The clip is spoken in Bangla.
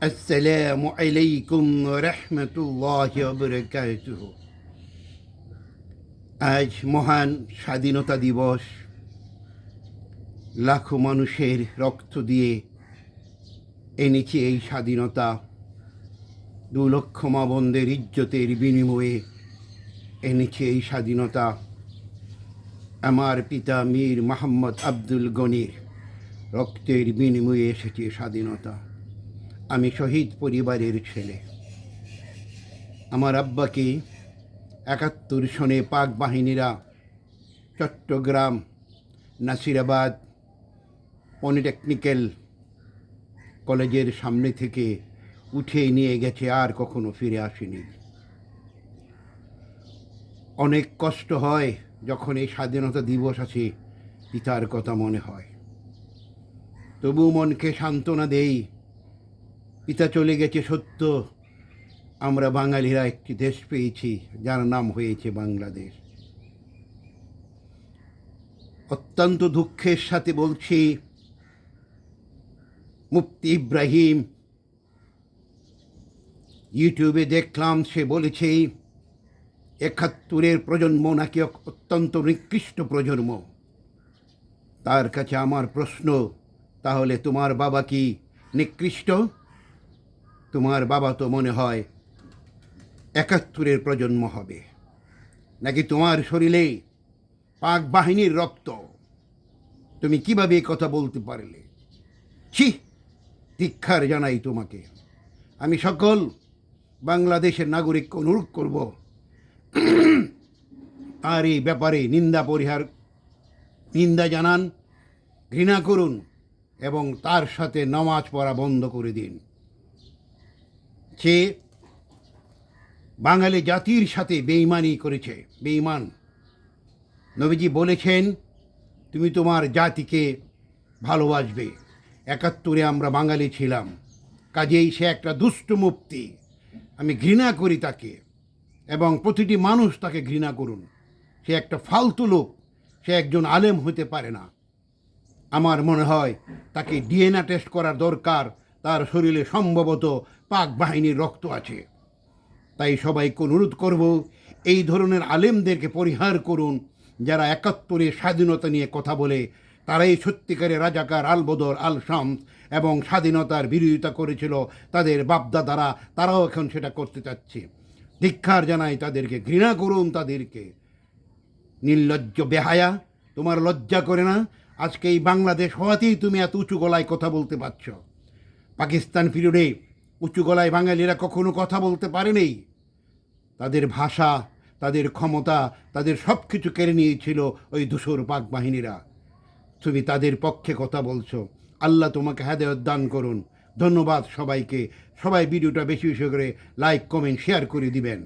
আসসালামু আলাইকুম রহমতুল্লাহি ওয়া বারাকাতুহু। আজ মহান স্বাধীনতা দিবস। লাখো মানুষের রক্ত দিয়ে এনেছি এই স্বাধীনতা। 2 লক্ষ মা বোনদের ইজ্জতের বিনিময়ে এনেছি এই স্বাধীনতা। আমার পিতা মীর মোহাম্মদ আব্দুল গনির রক্তের বিনিময়ে এসেছে স্বাধীনতা। আমি শহীদ পরিবারের ছেলে। আমার আব্বাকে 71 সনে পাক বাহিনীরা চট্টগ্রাম নাসিরাবাদ পলিটেকনিক্যাল কলেজের সামনে থেকে উঠিয়ে নিয়ে গেছে, আর কখনো ফিরে আসেনি। অনেক কষ্ট হয় যখন এই স্বাধীনতা দিবস আছে, পিতার কথা মনে হয়। তবু মনকে সান্ত্বনা দেই, পিতা চলে গেছে সত্য, আমরা বাঙালিরা একটি দেশ পেয়েছি যার নাম হয়েছে বাংলাদেশ। অত্যন্ত দুঃখের সাথে বলছি, মুফতি ইব্রাহিম ইউটিউবে দেখলাম, সে বলেছে 71-এর প্রজন্ম নাকি অত্যন্ত নিকৃষ্ট প্রজন্ম। তার কাছে আমার প্রশ্ন, তাহলে তোমার বাবা কি নিকৃষ্ট? তোমার বাবা তো মনে হয় 71-এর প্রজন্ম হবে, নাকি তোমার শরীরে পাক বাহিনীর রক্ত? তুমি কিভাবে কথা বলতে পারলে? ছি, ধিক্কার জানাই তোমাকে। আমি সকল বাংলাদেশের নাগরিককে অনুরোধ করব, তার এই ব্যাপারে নিন্দা জানান, ঘৃণা করুন এবং তার সাথে নামাজ পড়া বন্ধ করে দিন। সে বাঙালি জাতির সাথে বেঈমানি করেছে, বেঈমান। নবীজি বলেছেন, তুমি তোমার জাতিকে ভালোবাসবে। 71-এ আমরা বাঙালি ছিলাম, কাজেই সে একটা দুষ্ট মুফতি। আমি ঘৃণা করি তাকে, এবং প্রতিটি মানুষ তাকে ঘৃণা করুন। সে একটা ফালতু লোক, সে একজন আলেম হতে পারে না। আমার মনে হয় তাকে ডিএনএ টেস্ট করার দরকার, তার শরীরে সম্ভবত পাক বাহিনীর রক্ত আছে। তাই সবাইকে অনুরোধ করব, এই ধরনের আলেমদেরকে পরিহার করুন, যারা 71-এর স্বাধীনতা নিয়ে কথা বলে। তারাই সত্যিকারের রাজাকার, আল বদর, আল শামস এবং স্বাধীনতার বিরোধিতা করেছিল তাদের বাপদাদারা। তারাও এখন সেটা করতে চাচ্ছে। ধিক্কার জানাই তাদেরকে, ঘৃণা করুন তাদেরকে। নির্লজ্জ বেহায়া, তোমার লজ্জা করে না? আজকে এই বাংলাদেশ হওয়াতেই তুমি এত উঁচু গলায় কথা বলতে পারছ। পাকিস্তান পিরিয়ডে উঁচু গলায় বাঙালিরা কখনো কথা বলতে পারেনি। তাদের ভাষা, তাদের ক্ষমতা, তাদের সব কিছু কেড়ে নিয়েছিল ওই ধূসর পাক বাহিনীরা। তুমি তাদের পক্ষে কথা বলছো। আল্লাহ তোমাকে হেদায়েত দান করুন। ধন্যবাদ সবাইকে। সবাই ভিডিওটা বেশি বেশি করে লাইক, কমেন্ট, শেয়ার করে দিবেন।